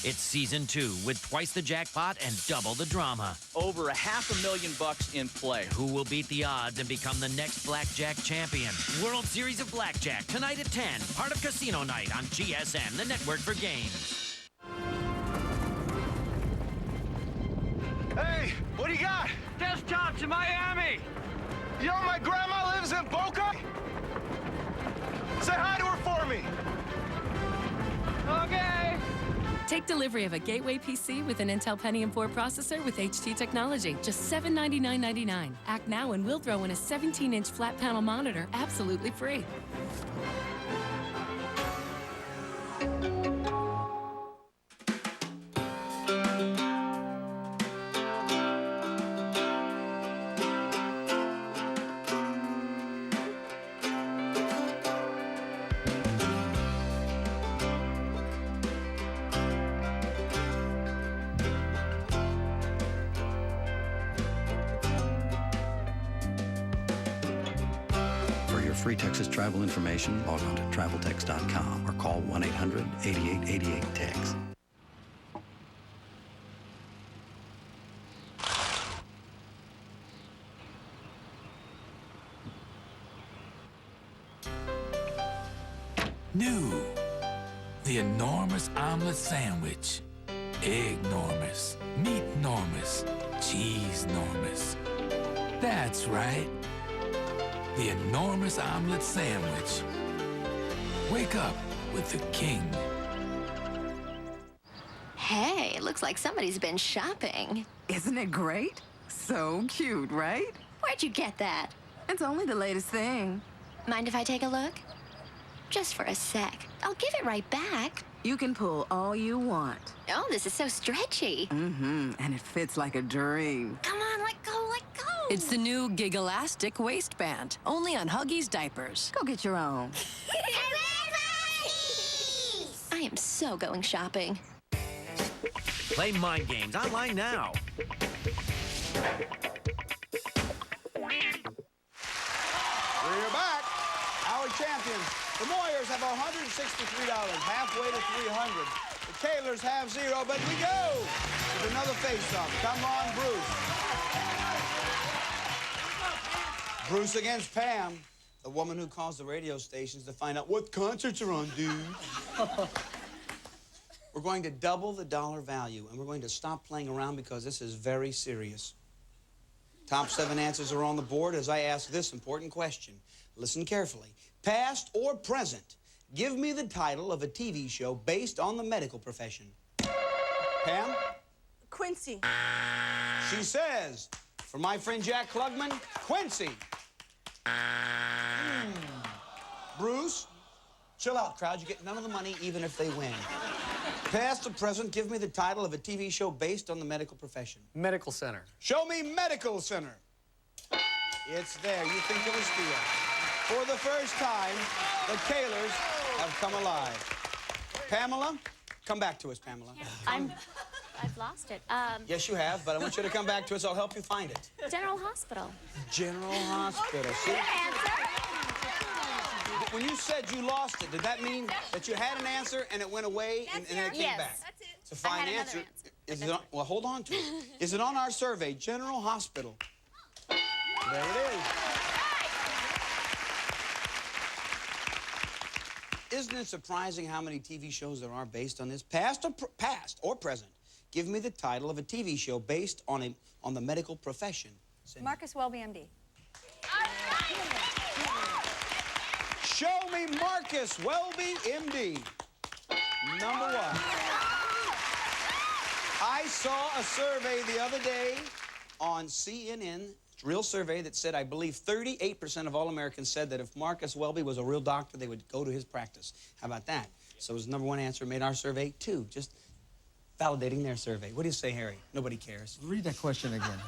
It's season 2 with twice the jackpot and double the drama. Over $500,000 in play. Who will beat the odds and become the next blackjack champion? World Series of Blackjack tonight at 10. Part of Casino Night on GSN, the network for games. Hey, what do you got? Desktops in Miami. You know my grandma lives in Boca? Say hi to her for me. Okay. Take delivery of a Gateway PC with an Intel Pentium 4 processor with HT technology. Just $799.99. Act now and we'll throw in a 17-inch flat panel monitor absolutely free. Free Texas travel information, log on to traveltex.com or call 1-800-8888-TEX. New, the enormous omelet sandwich. Egg-normous, meat-normous, cheese-normous. That's right. The enormous omelet sandwich. Wake up with the king. Hey, looks like somebody's been shopping. Isn't it great? So cute, right? Where'd you get that? It's only the latest thing. Mind if I take a look? Just for a sec. I'll give it right back. You can pull all you want. Oh, this is so stretchy. Mm-hmm, and it fits like a dream. Come on, let go, let go. It's the new Gigalastic waistband, only on Huggies diapers. Go get your own. I am so going shopping. Play Mind Games online now. We're back. Our champions. The Moyers have $163, halfway to $300. The Kaylors have $0, but we go. There's another face-off. Come on, Bruce. Bruce against Pam, the woman who calls the radio stations to find out what concerts are on, dude. We're going to double the dollar value, and we're going to stop playing around because this is very serious. Top 7 answers are on the board as I ask this important question. Listen carefully. Past or present, give me the title of a TV show based on the medical profession. Pam? Quincy. She says, for my friend Jack Klugman, Quincy. Bruce? Chill out, crowd. You get none of the money even if they win. Past or present, give me the title of a TV show based on the medical profession. Medical Center. Show me Medical Center. It's there. You think it was steal. For the first time, the Kaylors have come alive. Pamela, come back to us, Pamela. I've lost it. Yes, you have, but I want you to come back to us. I'll help you find it. General Hospital. General Hospital. See? When you said you lost it, did that mean that you had an answer and it went away and then it came back? That's it. It's a fine answer. Is it on, well, hold on to it. Is it on our survey? General Hospital. There it is. Isn't it surprising how many TV shows there are based on this? Past or present? Give me the title of a TV show based on the medical profession. Cindy. Marcus Welby, MD. Show me Marcus Welby, MD. Number 1. I saw a survey the other day on CNN, real survey that said, I believe 38% of all Americans said that if Marcus Welby was a real doctor, they would go to his practice. How about that? So it was the number 1 answer, made our survey 2, just validating their survey. What do you say, Harry? Nobody cares. Read that question again.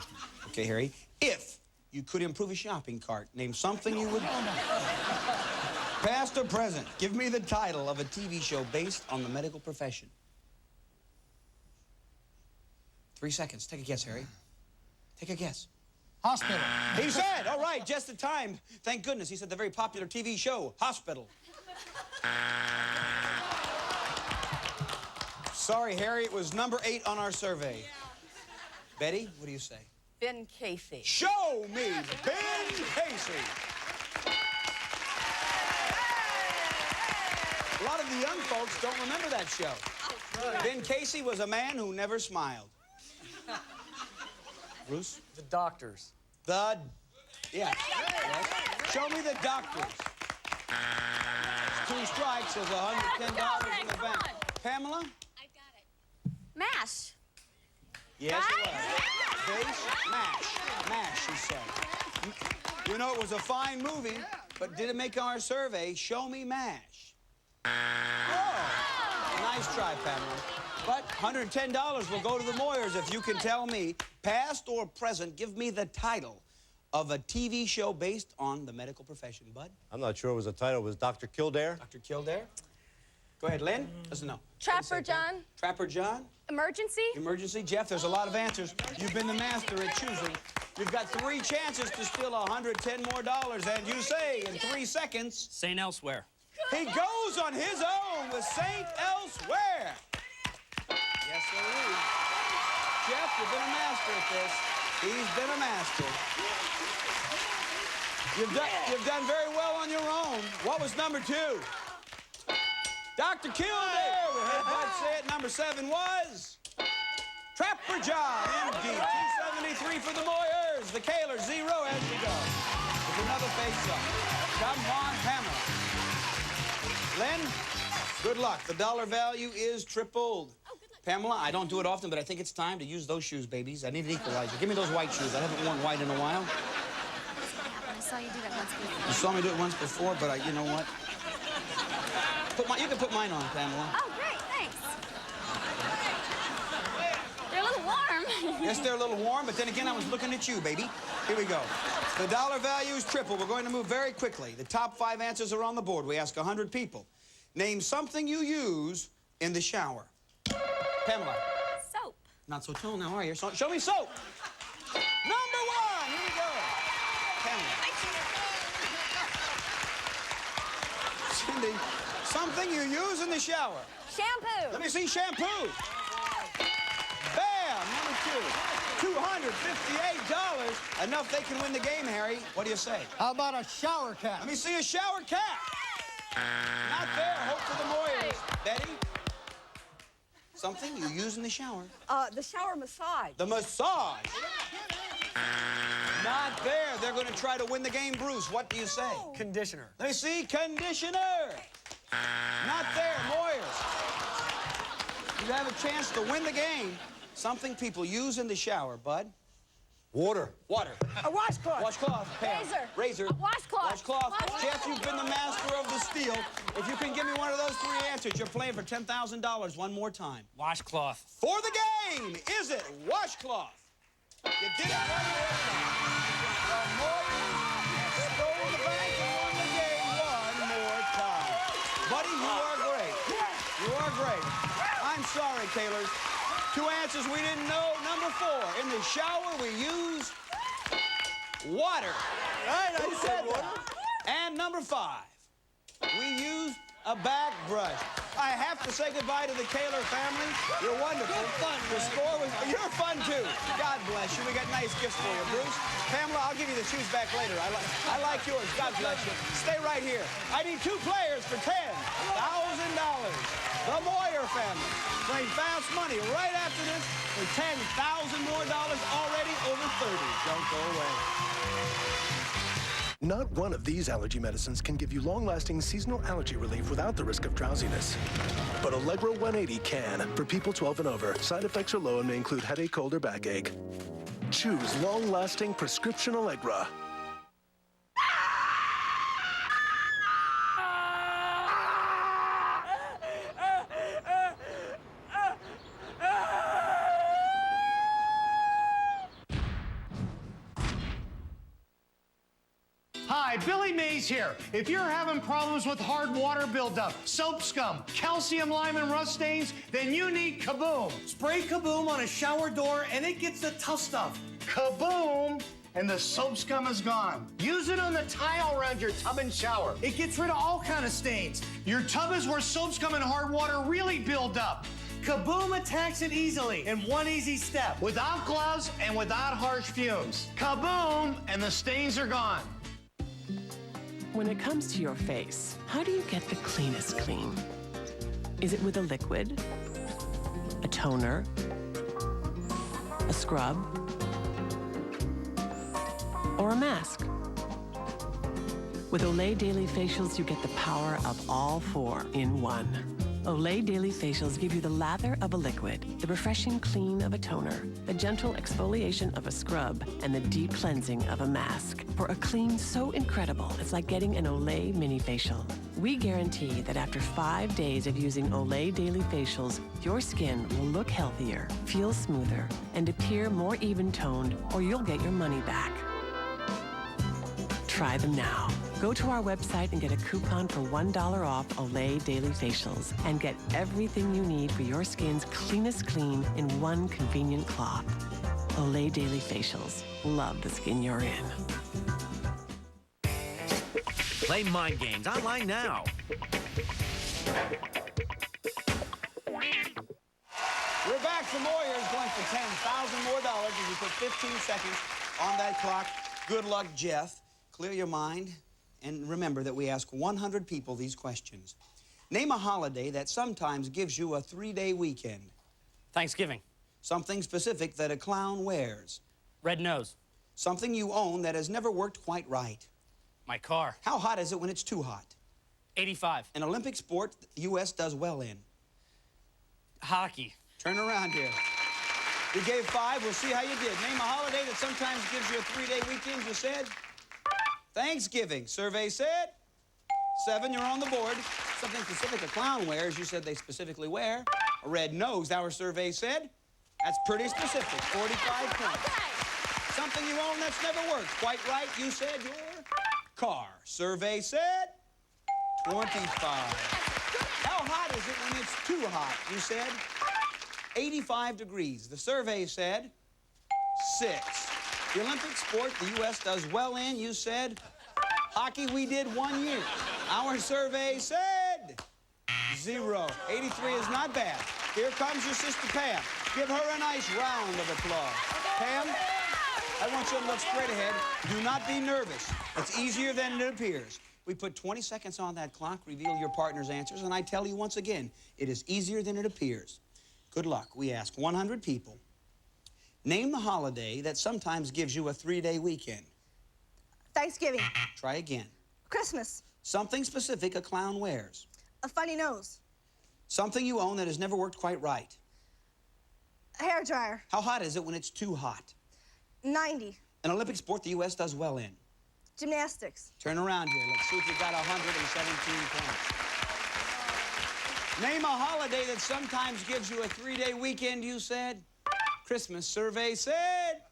Okay, Harry. If you could improve a shopping cart, name something you would... Past or present, give me the title of a TV show based on the medical profession. 3 seconds. Take a guess, Harry. Take a guess. Hospital. He said, all right, just the time. Thank goodness. He said the very popular TV show, Hospital. Sorry, Harry, it was number 8 on our survey. Betty, what do you say? Ben Casey. Show me Ben Casey. A lot of the young folks don't remember that show. Ben Casey was a man who never smiled. Bruce? The Doctors. Yes. Show me the Doctors. 2 strikes is $110 in the bank. Pamela? MASH. Yes, it was. Base MASH. MASH, she said. You know, it was a fine movie, but did it make our survey? Show me MASH. Oh, nice try, Pamela. But $110 will go to the Moyers if you can tell me, past or present, give me the title of a TV show based on the medical profession. Bud? I'm not sure it was a title. It was Dr. Kildare? Dr. Kildare? Go ahead, Lynn. Listen, no. Trapper John. Trapper John? Emergency. Emergency. Jeff, there's a lot of answers. You've been the master at choosing. You've got 3 chances to steal $110 more, and you say in 3 seconds... St. Elsewhere. He goes on his own with St. Elsewhere. Yes, sir. Jeff, you've been a master at this. He's been a master. You've done very well on your own. What was number 2? Dr. Kildare. We heard Bud say it. Number 7 was Trapper John, MD. 273 for the Moyers. The Kaylor, 0 as we go. With another face-off. Come on, Pamela. Len, good luck. The dollar value is tripled. Pamela, I don't do it often, but I think it's time to use those shoes, babies. I need an equalizer. Give me those white shoes. I haven't worn white in a while. I saw you do that once before. You saw me do it once before, but you know what? You can put mine on, Pamela. Oh, great, thanks. They're a little warm. Yes, they're a little warm, but then again, I was looking at you, baby. Here we go. The dollar value is triple. We're going to move very quickly. The top 5 answers are on the board. We ask 100 people. Name something you use in the shower. Pamela. Soap. Not so tall now, are you? So, show me soap. Number 1. Here we go. Pamela. Cindy, something you use in the shower. Shampoo. Let me see shampoo. Bam. $258. Enough they can win the game, Harry. What do you say? How about a shower cap? Let me see a shower cap. Not there. Hope for the Moyers. Betty? Something you use in the shower. The shower massage. The massage. Not there. They're going to try to win the game, Bruce. What do you say? Conditioner. They see conditioner. Not there, Moyers. You have a chance to win the game. Something people use in the shower, Bud. Water. Water. A washcloth. Washcloth. Pam. Razor. Razor. A washcloth. Washcloth. Jeff, you've been the master of the steal. If you can give me one of those three answers, you're playing for $10,000 one more time. Washcloth. For the game, is it washcloth? You did it one more time. The Moyers stole the bank and won the game one more time. Buddy, you are great. You are great. I'm sorry, Kaylor. Two answers we didn't know. Number 4, in the shower we use water. Right, I said water. And number 5, we use a back brush. I have to say goodbye to the Kaylor family. You're wonderful. You're fun. The score was... You're fun, too. God bless you. We got nice gifts for you, Bruce. Pamela, I'll give you the shoes back later. I like yours. God bless you. Stay right here. I need 2 players for $10,000. The Moyer family playing fast money right after this for $10,000 more already over 30. Don't go away. Not one of these allergy medicines can give you long-lasting seasonal allergy relief without the risk of drowsiness. But Allegra 180 can. For people 12 and over, side effects are low and may include headache, cold, or backache. Choose long-lasting prescription Allegra. Hi, Billy Mays here. If you're having problems with hard water buildup, soap scum, calcium, lime, and rust stains, then you need Kaboom. Spray Kaboom on a shower door and it gets the tough stuff. Kaboom! And the soap scum is gone. Use it on the tile around your tub and shower. It gets rid of all kind of stains. Your tub is where soap scum and hard water really build up. Kaboom attacks it easily in one easy step, without gloves and without harsh fumes. Kaboom, and the stains are gone. When it comes to your face, how do you get the cleanest clean? Is it with a liquid, a toner, a scrub, or a mask? With Olay Daily Facials, you get the power of all 4 in one. Olay Daily Facials give you the lather of a liquid, the refreshing clean of a toner, the gentle exfoliation of a scrub, and the deep cleansing of a mask. For a clean so incredible, it's like getting an Olay mini facial. We guarantee that after 5 days of using Olay Daily Facials, your skin will look healthier, feel smoother, and appear more even-toned, or you'll get your money back. Try them now. Go to our website and get a coupon for $1 off Olay Daily Facials and get everything you need for your skin's cleanest clean in one convenient cloth. Olay Daily Facials. Love the skin you're in. Play Mind Games online now. We're back for Moyers going for $10,000 more as you put 15 seconds on that clock. Good luck, Jeff. Clear your mind. And remember that we ask 100 people these questions. Name a holiday that sometimes gives you a 3-day weekend. Thanksgiving. Something specific that a clown wears. Red nose. Something you own that has never worked quite right. My car. How hot is it when it's too hot? 85. An Olympic sport the U.S. does well in. Hockey. Turn around here. You gave 5. We'll see how you did. Name a holiday that sometimes gives you a 3-day weekend, you said? Thanksgiving. Survey said 7, you're on the board. Something specific a clown wears, you said they specifically wear. A red nose, our survey said. That's pretty specific, 45 points. Okay. Something you own that's never worked quite right, you said your car. Survey said 25. How hot is it when it's too hot? You said 85 degrees. The survey said 6. The Olympic sport the U.S. does well in, you said hockey we did 1 year. Our survey said 0. 83 is not bad. Here comes your sister Pam. Give her a nice round of applause. Pam, I want you to look straight ahead. Do not be nervous. It's easier than it appears. We put 20 seconds on that clock, reveal your partner's answers, and I tell you once again, it is easier than it appears. Good luck. We ask 100 people. Name the holiday that sometimes gives you a 3-day weekend. Thanksgiving. Try again. Christmas. Something specific a clown wears. A funny nose. Something you own that has never worked quite right. A hairdryer. How hot is it when it's too hot? 90. An Olympic sport the U.S. does well in. Gymnastics. Turn around here. Let's see if you've got 117 points. Name a holiday that sometimes gives you a 3-day weekend, you said? Christmas. Survey said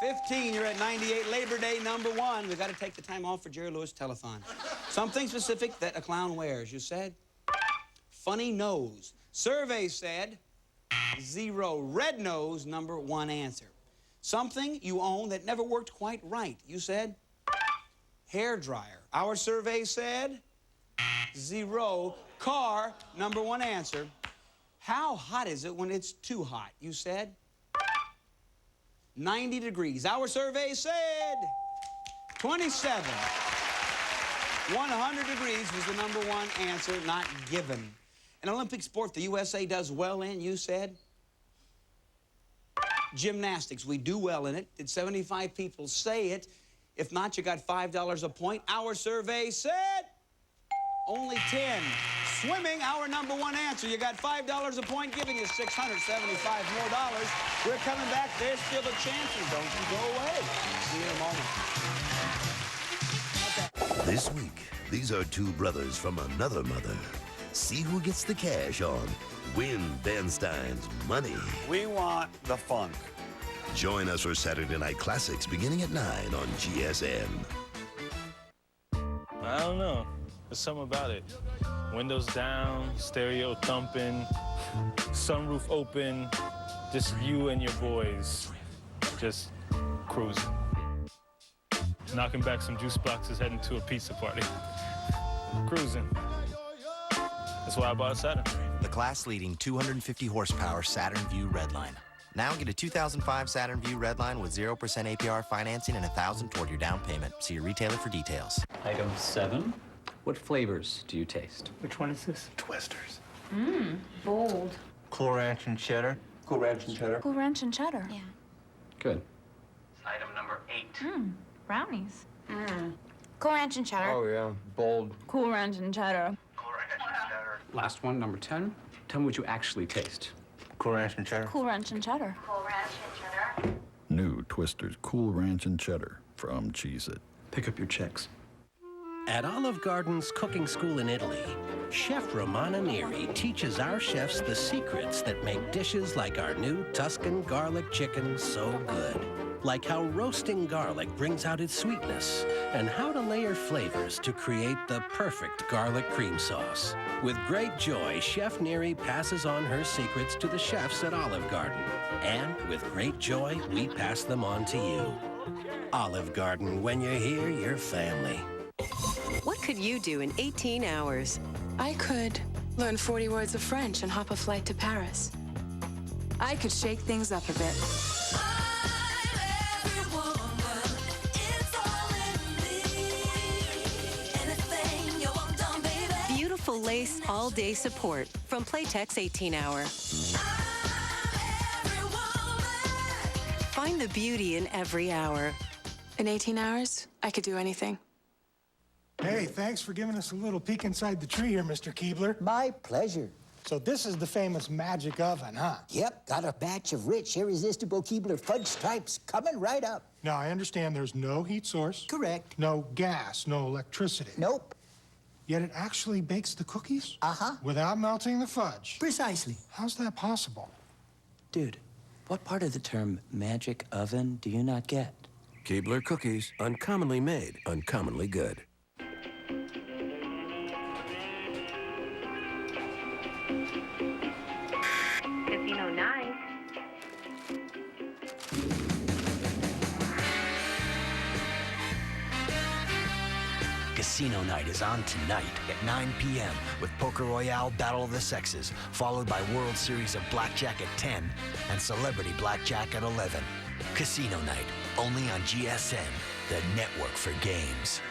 15. You're at 98. Labor Day, #1. We've got to take the time off for Jerry Lewis Telethon. Something specific that a clown wears, you said? Funny nose. Survey said 0. Red nose, #1 answer. Something you own that never worked quite right, you said? Hair dryer. Our survey said 0. Car, #1 answer. How hot is it when it's too hot, you said? 90 degrees. Our survey said 27. 100 degrees was the #1 answer, not given. An Olympic sport the USA does well in, you said? Gymnastics. We do well in it. Did 75 people say it? If not, you got $5 a point. Our survey said only 10. Swimming, our #1 answer. You got $5 a point, giving you $675 more dollars. We're coming back. There's still a chance. Don't you go away. See you in a moment. This week, these are two brothers from another mother. See who gets the cash on Win Ben Stein's money. We want the funk. Join us for Saturday Night Classics beginning at 9 on GSN. I don't know. There's something about it. Windows down, stereo thumping, sunroof open, just you and your boys just cruising. Knocking back some juice boxes, heading to a pizza party. Cruising. That's why I bought a Saturn. The class-leading 250 horsepower Saturn Vue Redline. Now get a 2005 Saturn Vue Redline with 0% APR financing and $1,000 toward your down payment. See your retailer for details. Item 7. What flavors do you taste? Which one is this? Twisters. Bold. Cool Ranch and Cheddar. Cool Ranch and Cheddar. Cool Ranch and Cheddar. Yeah. Good. Item #8. Brownies. Cool Ranch and Cheddar. Oh, yeah. Bold. Cool Ranch and Cheddar. Last one, #10. Tell me what you actually taste. Cool Ranch and Cheddar. Cool Ranch and Cheddar. Cool Ranch and Cheddar. New Twisters Cool Ranch and Cheddar from Cheez-It. Pick up your checks. At Olive Garden's cooking school in Italy, Chef Romana Neri teaches our chefs the secrets that make dishes like our new Tuscan garlic chicken so good. Like how roasting garlic brings out its sweetness, and how to layer flavors to create the perfect garlic cream sauce. With great joy, Chef Neri passes on her secrets to the chefs at Olive Garden. And with great joy, we pass them on to you. Olive Garden, when you're here, you're family. What could you do in 18 hours? I could learn 40 words of French and hop a flight to Paris. I could shake things up a bit. Beautiful lace all-day support from Playtex 18 Hour. Find the beauty in every hour. In 18 hours, I could do anything. Hey, thanks for giving us a little peek inside the tree here, Mr. Keebler. My pleasure. So this is the famous magic oven, huh? Yep, got a batch of rich, irresistible Keebler fudge stripes coming right up. Now, I understand there's no heat source. Correct. No gas, no electricity. Nope. Yet it actually bakes the cookies? Uh-huh. Without melting the fudge? Precisely. How's that possible? Dude, what part of the term magic oven do you not get? Keebler cookies, uncommonly made, uncommonly good. Casino Night is on tonight at 9 p.m. with Poker Royale Battle of the Sexes, followed by World Series of Blackjack at 10 and Celebrity Blackjack at 11. Casino Night, only on GSN, the network for games.